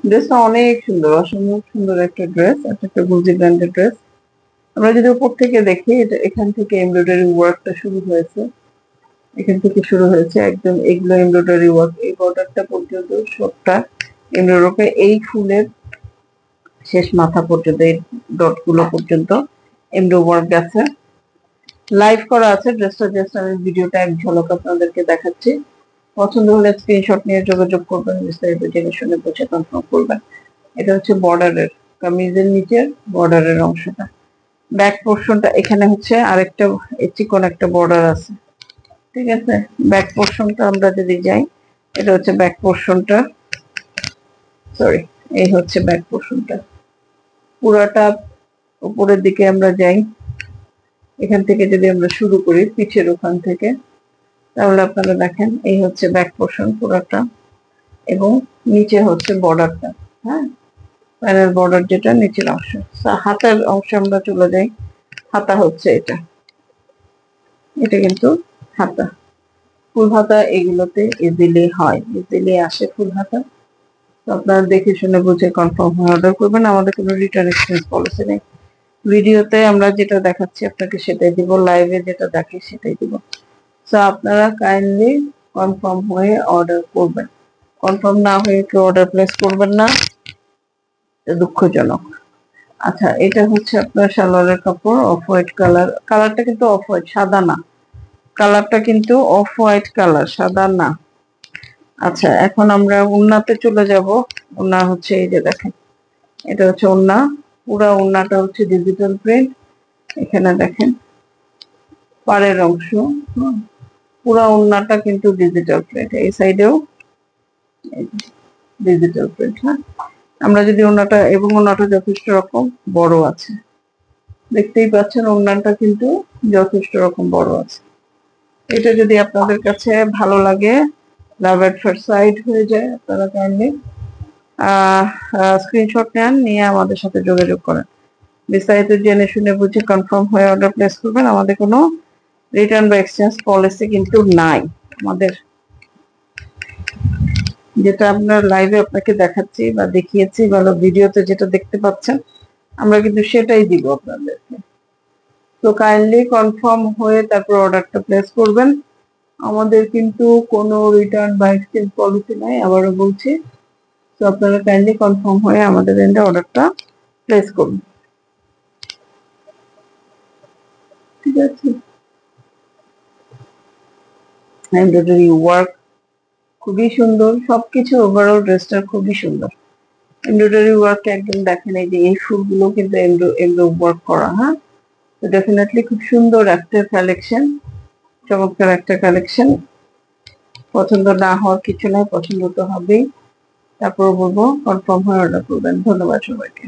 ড্রেসটা অনেক সুন্দর, অসম্ভব সুন্দর একটা ড্রেস, একটা গুলজি ব্র্যান্ডের ড্রেস। আমরা যদি উপর থেকে দেখি, এটা এখান থেকে এমব্রয়ডারি ওয়ার্কটা শুরু হয়েছে, এখান থেকে শুরু হয়েছে একদম এগুলো এমব্রয়ডারি ওয়ার্ক, এই বর্ডারটা পর্যন্ত সবটা এমব্রয়ডারি, এই ফুলের শেষ মাথা পর্যন্ত, এই ডট গুলো পর্যন্ত এমব্রয়ডারি ওয়ার্ক গেছে। লাইভ করা আছে ড্রেসটা, জাস্ট আমি ভিডিওটা এক ঝলক আপনাদেরকে দেখাচ্ছি। পছন্দ হলে স্ক্রিনশট নিয়ে যোগাযোগ করবেন, বিস্তারিত জেনে শুনে বুঝে কনফার্ম করবেন। এটা হচ্ছে বর্ডারের, কামিজের নিচের বর্ডারের অংশটা। ব্যাক পোর্শনটা এখানে হচ্ছে আরেকটা চিকন একটা বর্ডার আছে, ঠিক আছে। ব্যাক পোর্শনটা আমরা যদি যাই, এটা হচ্ছে ব্যাক পোর্শনটা, সরি, এই হচ্ছে ব্যাক পোর্শনটা। পুরাটা উপরের দিকে আমরা যাই, এখান থেকে যদি আমরা শুরু করি পিছের ওখান থেকে, তাহলে আপনারা দেখেন এই হচ্ছে ব্যাক পোর্শন পুরাটা, এবং নিচে হচ্ছে বর্ডারটা। হ্যাঁ, প্যানেল বর্ডার যেটা নিচের অংশ। হাতার অংশে আমরা চলে যাই, হাতা হচ্ছে এটা, এটা কিন্তু হাতা। ফুল হাতা এগুলোতে ইজিলি হয়, ইজিলি আসে ফুল হাতা। তো আপনারা দেখে শুনে বুঝে কনফার্ম হয়ে অর্ডার করবেন। আমাদের কোনো রিটার্ন এক্সচেঞ্জ পলিসি নেই। ভিডিওতে আমরা যেটা দেখাচ্ছি আপনাকে সেটাই দিব, লাইভে যেটা দেখি সেটাই দিব। তো আপনারা কাইন্ডলি কনফার্ম হয়ে অর্ডার করবেন। কনফার্ম না হয়ে কেউ অর্ডার প্লেস করবেন না, দুঃখজনক। আচ্ছা, এটা হচ্ছে আপনার সালোয়ারের কাপড়, অফ হোয়াইট কালার, কালারটা কিন্তু অফ হোয়াইট, সাদা না, কালারটা কিন্তু অফ হোয়াইট কালার, সাদা না। আচ্ছা, এখন আমরা ওড়নাতে চলে যাব। ওড়না হচ্ছে এই যে দেখেন, এটা হচ্ছে ওড়না, পুরা ওড়নাটা হচ্ছে ডিজিটাল প্রিন্ট। এখানে দেখেন পাড়ের অংশ, পুরা ওড়নাটা কিন্তু ডিজিটাল প্রিন্ট, এই সাইডেও ডিজিটাল প্রিন্ট। হ্যাঁ, আমরা যদি ওড়নাটা, এবং ওড়নাটা যথেষ্ট রকম বড় আছে, দেখতেই পাচ্ছেন ওড়নাটা কিন্তু যথেষ্ট রকম বড় আছে। এটা যদি আপনাদের কাছে ভালো লাগে, লাভ এট ফার্স্ট সাইট হয়ে যায়, আপনারা কাইন্ডলি স্ক্রিনশট নেন, নিয়ে আমাদের সাথে যোগাযোগ করেন। বিস্তারিত জেনে শুনে বুঝে কনফার্ম হয়ে অর্ডার প্লেস করবেন। আমাদের কোনো রিটার্ন বা এক্সচেঞ্জ পলিসি কিন্তু নাই। আমাদের যেটা আপনার লাইভে আপনাকে দেখাচ্ছি বা দেখিয়েছি, বা ভিডিওতে যেটা দেখতে পাচ্ছেন, আমরা কিন্তু সেটাই দিব আপনাদেরকে। তো কাইন্ডলি কনফার্ম হয়ে তারপর অর্ডারটা প্লেস করবেন। আমাদের কিন্তু কোনো রিটার্ন বা এক্সচেঞ্জ পলিসি নাই, আবারও বলছি। তো আপনারা কাইন্ডলি কনফার্ম হয়ে আমাদের এন্ডে অর্ডারটা প্লেস করুন, ঠিক আছে। এমব্রয়ডারি ওয়ার্ক খুবই সুন্দর, সবকিছু ওভারঅল ড্রেসটা খুবই সুন্দর। এমব্রয়ডারি ওয়ার্ক একদম দেখেন, এই যে এই ফুলগুলো কিন্তু এমব্রো ওয়ার্ক করা। হ্যাঁ, তো ডেফিনেটলি খুব সুন্দর একটা কালেকশন, চমৎকার একটা কালেকশন। পছন্দ না হওয়ার কিছু নাই, পছন্দ তো হবেই। তারপর বলবো কনফার্ম হয়ে অর্ডার করবেন। ধন্যবাদ সবাইকে।